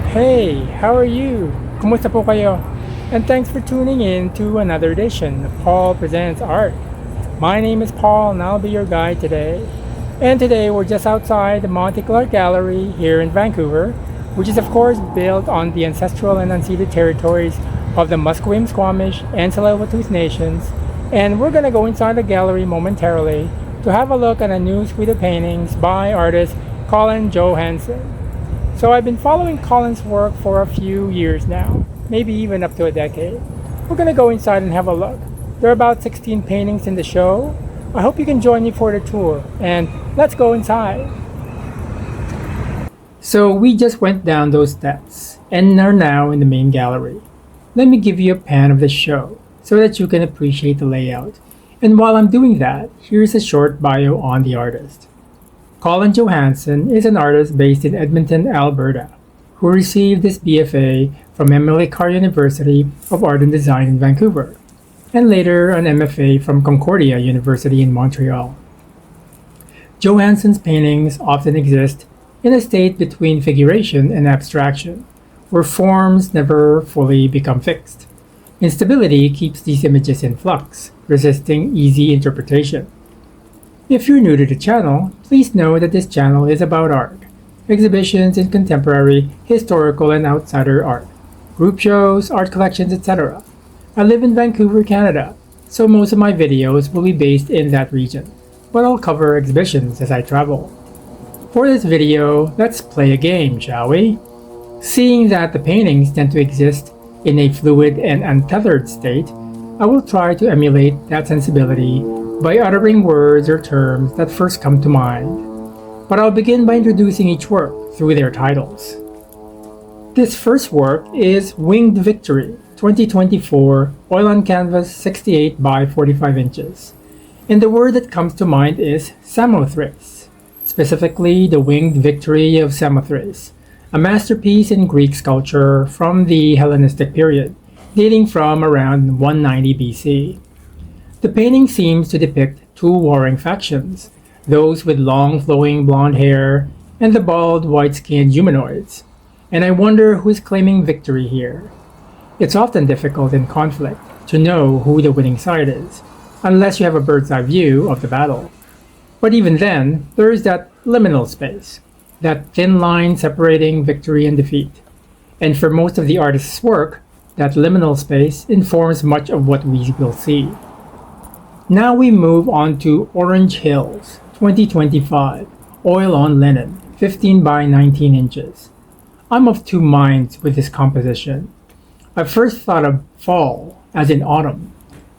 Hey, how are you? Kumusta po kayo? And thanks for tuning in to another edition of Paul Presents Art. My name is Paul and I'll be your guide today. And today we're just outside the Monte Clark Gallery here in Vancouver, which is of course built on the ancestral and unceded territories of the Musqueam, Squamish, and Tsleil-Waututh nations. And we're gonna go inside the gallery momentarily to have a look at a new suite of paintings by artist Collin Johanson. So I've been following Collin's work for a few years now, maybe even up to a decade. We're gonna go inside and have a look. There are about 16 paintings in the show. I hope you can join me for the tour, and let's go inside. So we just went down those steps and are now in the main gallery. Let me give you a pan of the show so that you can appreciate the layout. And while I'm doing that, here's a short bio on the artist. Collin Johanson is an artist based in Edmonton, Alberta, who received his BFA from Emily Carr University of Art and Design in Vancouver, and later an MFA from Concordia University in Montreal. Johanson's paintings often exist in a state between figuration and abstraction, where forms never fully become fixed. Instability keeps these images in flux, resisting easy interpretation. If you're new to the channel, please know that this channel is about art, exhibitions in contemporary, historical, and outsider art, group shows, art collections, etc. I live in Vancouver, Canada, so most of my videos will be based in that region, but I'll cover exhibitions as I travel. For this video, let's play a game, shall we? Seeing that the paintings tend to exist in a fluid and untethered state, I will try to emulate that sensibility by uttering words or terms that first come to mind. But I'll begin by introducing each work through their titles. This first work is Winged Victory, 2024, oil on canvas 68 by 45 inches. And the word that comes to mind is Samothrace, specifically the Winged Victory of Samothrace, a masterpiece in Greek sculpture from the Hellenistic period, dating from around 190 BC. The painting seems to depict two warring factions, those with long flowing blonde hair and the bald white-skinned humanoids, and I wonder who is claiming victory here. It's often difficult in conflict to know who the winning side is, unless you have a bird's eye view of the battle. But even then, there is that liminal space, that thin line separating victory and defeat. And for most of the artist's work, that liminal space informs much of what we will see. Now we move on to Orange Hills, 2025, oil on linen, 15 by 19 inches. I'm of two minds with this composition. I first thought of fall, as in autumn,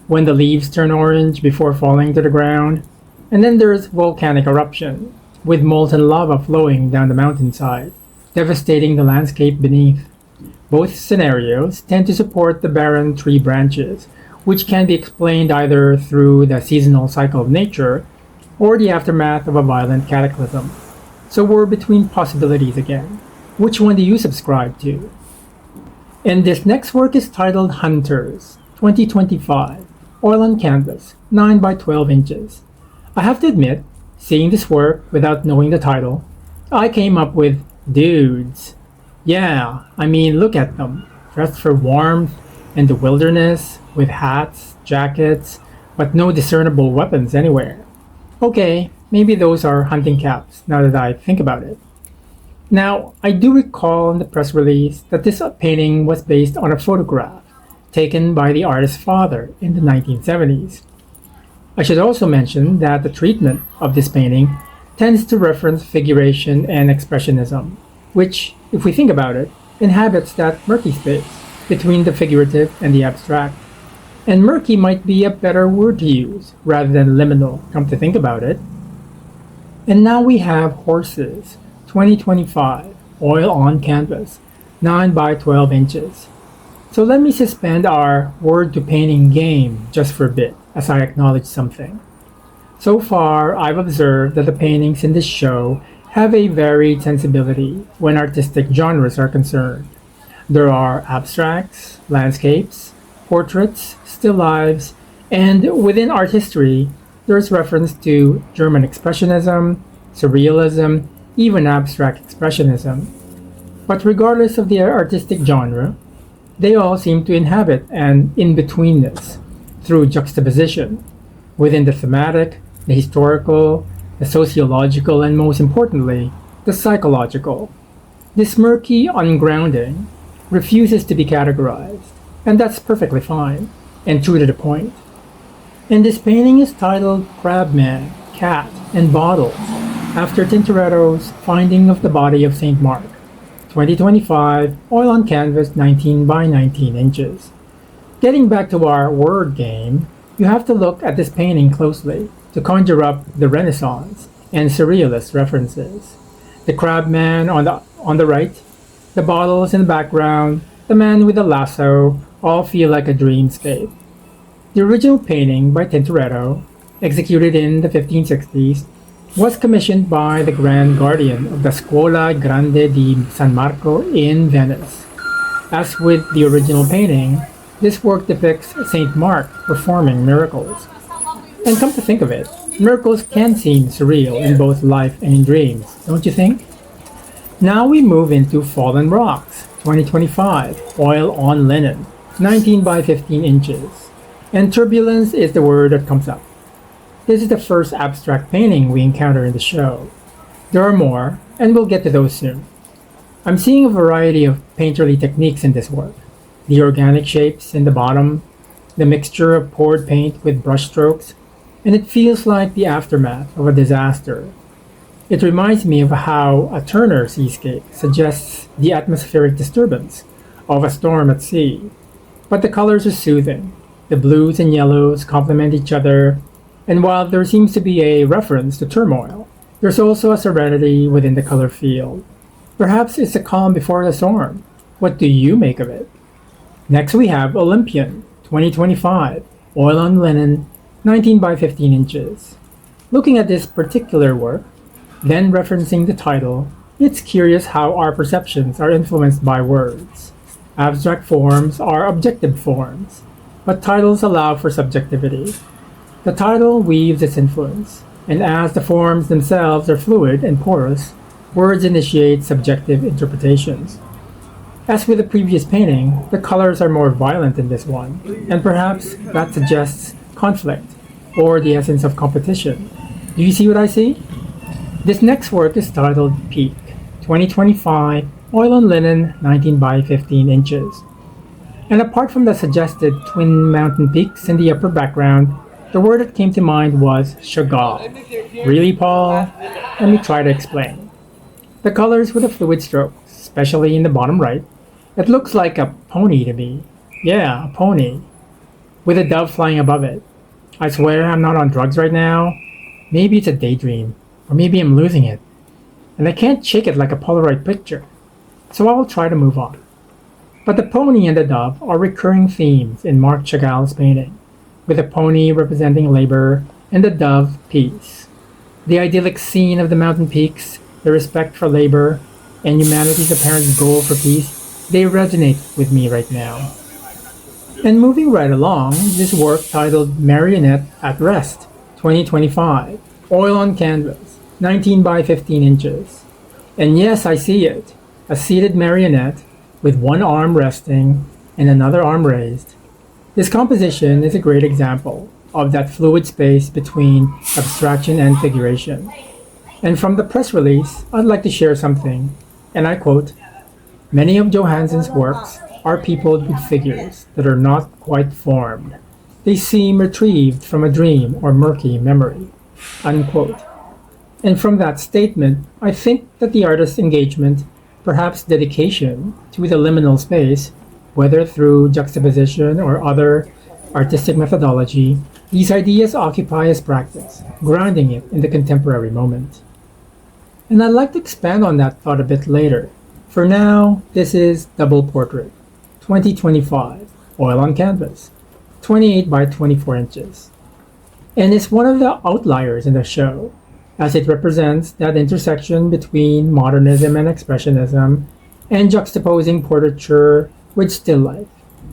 when the leaves turn orange before falling to the ground, and then there's volcanic eruption, with molten lava flowing down the mountainside, devastating the landscape beneath. Both scenarios tend to support the barren tree branches, which can be explained either through the seasonal cycle of nature or the aftermath of a violent cataclysm. So we're between possibilities again. Which one do you subscribe to? And this next work is titled Hunters, 2025, oil on canvas, 9 by 12 inches. I have to admit, seeing this work without knowing the title, I came up with dudes. Yeah, I mean, look at them, dressed for warmth and the wilderness, with hats, jackets, but no discernible weapons anywhere. Okay, maybe those are hunting caps, now that I think about it. Now, I do recall in the press release that this painting was based on a photograph taken by the artist's father in the 1970s. I should also mention that the treatment of this painting tends to reference figuration and expressionism, which, if we think about it, inhabits that murky space between the figurative and the abstract. And murky might be a better word to use rather than liminal, come to think about it. And now we have Horses, 2025, oil on canvas, 9 by 12 inches. So let me suspend our word to painting game just for a bit as I acknowledge something. So far, I've observed that the paintings in this show have a varied sensibility when artistic genres are concerned. There are abstracts, landscapes, portraits, still lifes, and within art history, there's reference to German expressionism, surrealism, even abstract expressionism. But regardless of their artistic genre, they all seem to inhabit an in-betweenness through juxtaposition within the thematic, the historical, the sociological, and most importantly, the psychological. This murky ungrounding refuses to be categorized, and that's perfectly fine and true to the point. And this painting is titled Crabman, Cat, and Bottles, after Tintoretto's Finding of the Body of St. Mark, 2025, oil on canvas 19 by 19 inches. Getting back to our word game, you have to look at this painting closely to conjure up the Renaissance and Surrealist references. The crabman on the right, the bottles in the background, the man with the lasso all feel like a dreamscape. The original painting by Tintoretto, executed in the 1560s, was commissioned by the Grand Guardian of the Scuola Grande di San Marco in Venice. As with the original painting, this work depicts St. Mark performing miracles. And come to think of it, miracles can seem surreal in both life and in dreams, don't you think? Now we move into Fallen Rocks, 2025, oil on linen, 19 by 15 inches. And turbulence is the word that comes up. This is the first abstract painting we encounter in the show. There are more, and we'll get to those soon. I'm seeing a variety of painterly techniques in this work. The organic shapes in the bottom, the mixture of poured paint with brushstrokes, and it feels like the aftermath of a disaster. It reminds me of how a Turner seascape suggests the atmospheric disturbance of a storm at sea. But the colors are soothing. The blues and yellows complement each other, and while there seems to be a reference to turmoil, there's also a serenity within the color field. Perhaps it's a calm before the storm. What do you make of it? Next we have Olympian, 2025, oil on linen, 19 by 15 inches. Looking at this particular work, then referencing the title, it's curious how our perceptions are influenced by words. Abstract forms are objective forms, but titles allow for subjectivity. The title weaves its influence, and as the forms themselves are fluid and porous, words initiate subjective interpretations. As with the previous painting, the colors are more violent in this one, and perhaps that suggests conflict, or the essence of competition. Do you see what I see? This next work is titled Peak, 2025, oil on linen, 19 by 15 inches. And apart from the suggested twin mountain peaks in the upper background, the word that came to mind was Chagall. Really, Paul? Let me try to explain. The colors with the fluid strokes, especially in the bottom right, it looks like a pony to me. Yeah, a pony. With a dove flying above it. I swear I'm not on drugs right now. Maybe it's a daydream. Or maybe I'm losing it. And I can't shake it like a Polaroid picture. So I will try to move on. But the pony and the dove are recurring themes in Marc Chagall's painting, with the pony representing labor and the dove peace. The idyllic scene of the mountain peaks, the respect for labor, and humanity's apparent goal for peace, they resonate with me right now. And moving right along, this work titled Marionette at Rest, 2025, oil on canvas, 19 by 15 inches. And yes, I see it, a seated marionette with one arm resting and another arm raised. This composition is a great example of that fluid space between abstraction and figuration. And from the press release, I'd like to share something, and I quote, "Many of Johanson's works are peopled with figures that are not quite formed. They seem retrieved from a dream or murky memory," unquote. And from that statement, I think that the artist's engagement, perhaps dedication, to the liminal space, whether through juxtaposition or other artistic methodology, these ideas occupy his practice, grounding it in the contemporary moment. And I'd like to expand on that thought a bit later. For now, this is Double Portrait, 2025, oil on canvas, 28 by 24 inches. And it's one of the outliers in the show, as it represents that intersection between modernism and expressionism, and juxtaposing portraiture with still life,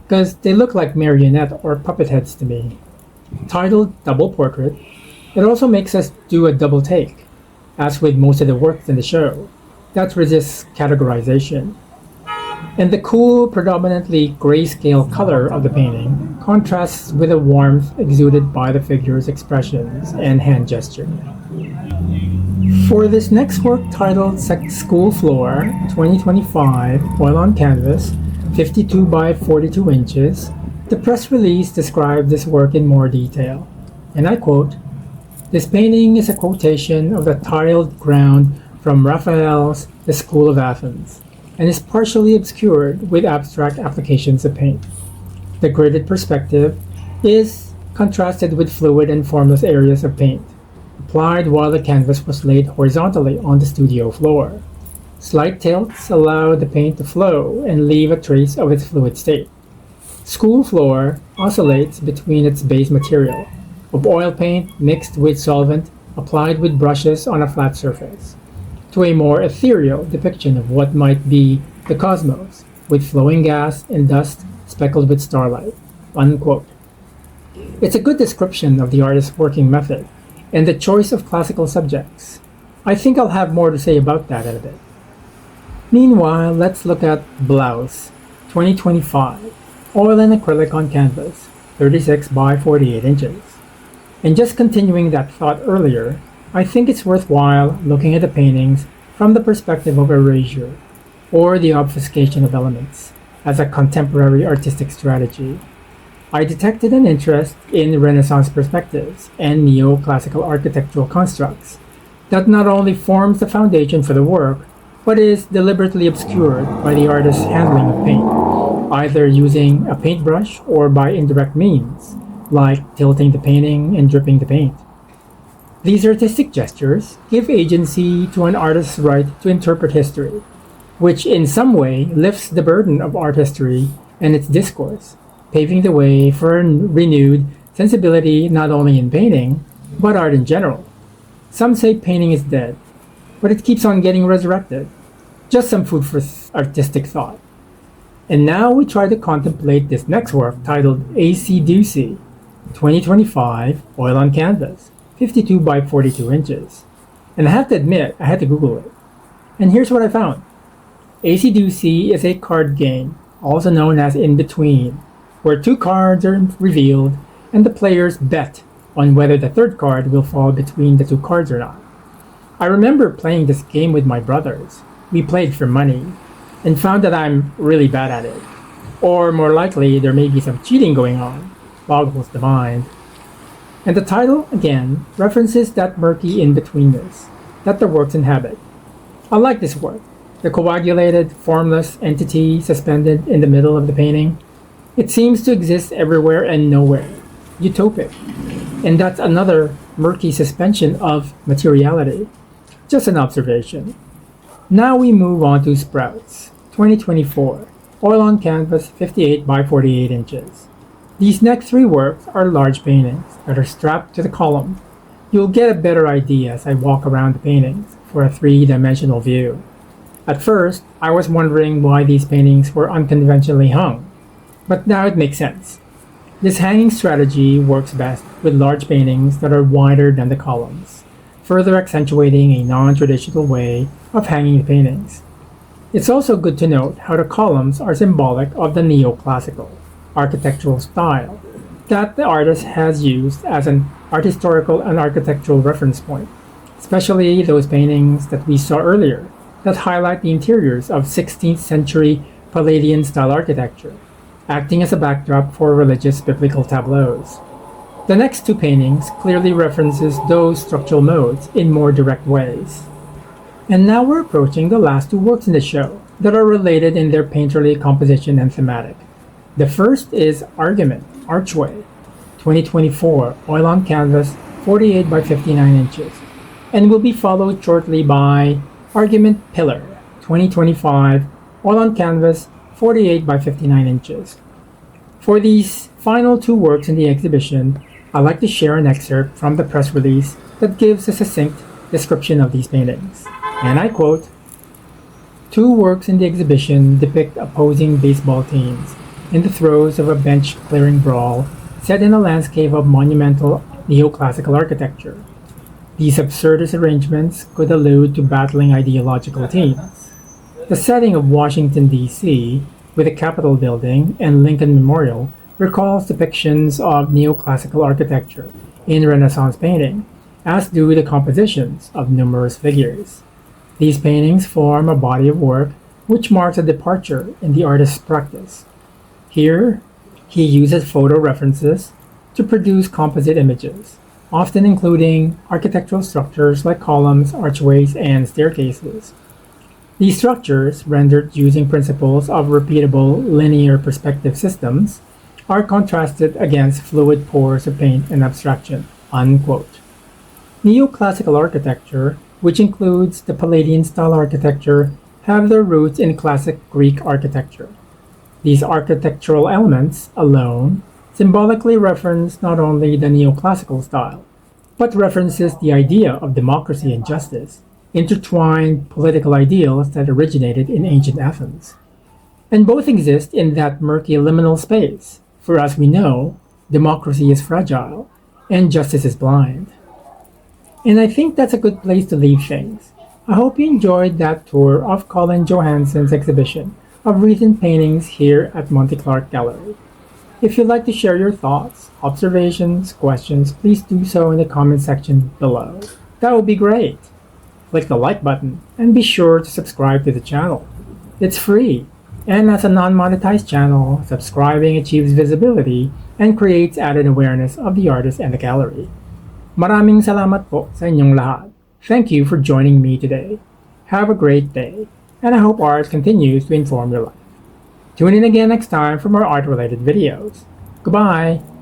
because they look like marionette or puppet heads to me. Titled Double Portrait, it also makes us do a double take, as with most of the works in the show, that resists categorization And the cool, predominantly grayscale color of the painting contrasts with the warmth exuded by the figure's expressions and hand gesture. For this next work titled School Floor 2025 Oil on Canvas 52 by 42 inches, the press release described this work in more detail. And I quote, "This painting is a quotation of the tiled ground from Raphael's The School of Athens, and is partially obscured with abstract applications of paint. The gridded perspective is contrasted with fluid and formless areas of paint, applied while the canvas was laid horizontally on the studio floor. Slight tilts allow the paint to flow and leave a trace of its fluid state. School floor oscillates between its base material, of oil paint mixed with solvent applied with brushes on a flat surface, to a more ethereal depiction of what might be the cosmos, with flowing gas and dust speckled with starlight." Unquote. It's a good description of the artist's working method and the choice of classical subjects. I think I'll have more to say about that in a bit. Meanwhile, let's look at Blouse 2025, oil and acrylic on canvas, 36 by 48 inches. And just continuing that thought earlier, I think it's worthwhile looking at the paintings from the perspective of erasure, or the obfuscation of elements, as a contemporary artistic strategy. I detected an interest in Renaissance perspectives and neoclassical architectural constructs that not only forms the foundation for the work, but is deliberately obscured by the artist's handling of paint, either using a paintbrush or by indirect means, like tilting the painting and dripping the paint. These artistic gestures give agency to an artist's right to interpret history, which in some way lifts the burden of art history and its discourse, paving the way for a renewed sensibility not only in painting, but art in general. Some say painting is dead, but it keeps on getting resurrected. Just some food for artistic thought. And now we try to contemplate this next work titled AC Ducey 2025 Oil on Canvas 52 by 42 inches. And I have to admit, I had to Google it. And here's what I found. AC Ducey is a card game, also known as In Between, where two cards are revealed and the players bet on whether the third card will fall between the two cards or not. I remember playing this game with my brothers. We played for money and found that I'm really bad at it. Or more likely, there may be some cheating going on. Boggles the mind. And the title, again, references that murky in-betweenness that the works inhabit. I like this work. The coagulated, formless entity suspended in the middle of the painting. It seems to exist everywhere and nowhere. Utopic. And that's another murky suspension of materiality. Just an observation. Now we move on to Sprouts 2024, oil on canvas 58 by 48 inches. These next three works are large paintings that are strapped to the column. You'll get a better idea as I walk around the paintings for a three-dimensional view. At first, I was wondering why these paintings were unconventionally hung, but now it makes sense. This hanging strategy works best with large paintings that are wider than the columns, further accentuating a non-traditional way of hanging the paintings. It's also good to note how the columns are symbolic of the neoclassical architectural style that the artist has used as an art historical and architectural reference point, especially those paintings that we saw earlier that highlight the interiors of 16th century Palladian style architecture, acting as a backdrop for religious biblical tableaus. The next two paintings clearly references those structural modes in more direct ways. And now we're approaching the last two works in the show that are related in their painterly composition and thematic. The first is Argument, Archway, 2024, oil on canvas, 48 by 59 inches, and will be followed shortly by Argument Pillar, 2025, oil on canvas, 48 by 59 inches. For these final two works in the exhibition, I'd like to share an excerpt from the press release that gives a succinct description of these paintings. And I quote, "Two works in the exhibition depict opposing baseball teams in the throes of a bench-clearing brawl set in a landscape of monumental neoclassical architecture. These absurdist arrangements could allude to battling ideological teams. The setting of Washington, D.C., with the Capitol Building and Lincoln Memorial, recalls depictions of neoclassical architecture in Renaissance painting, as do the compositions of numerous figures. These paintings form a body of work which marks a departure in the artist's practice. Here, he uses photo references to produce composite images, often including architectural structures like columns, archways, and staircases. These structures, rendered using principles of repeatable linear perspective systems, are contrasted against fluid pours of paint and abstraction." Unquote. Neoclassical architecture, which includes the Palladian-style architecture, have their roots in classic Greek architecture. These architectural elements alone symbolically reference not only the neoclassical style, but references the idea of democracy and justice, intertwined political ideals that originated in ancient Athens. And both exist in that murky liminal space, for as we know, democracy is fragile and justice is blind. And I think that's a good place to leave things. I hope you enjoyed that tour of Collin Johanson's exhibition of recent paintings here at Monte Clark Gallery. If you'd like to share your thoughts, observations, questions, please do so in the comment section below. That would be great. Click the like button and be sure to subscribe to the channel. It's free, and as a non-monetized channel, subscribing achieves visibility and creates added awareness of the artist and the gallery. Maraming salamat po sa inyong lahat. Thank you for joining me today. Have a great day, and I hope art continues to inform your life. Tune in again next time for more art-related videos. Goodbye!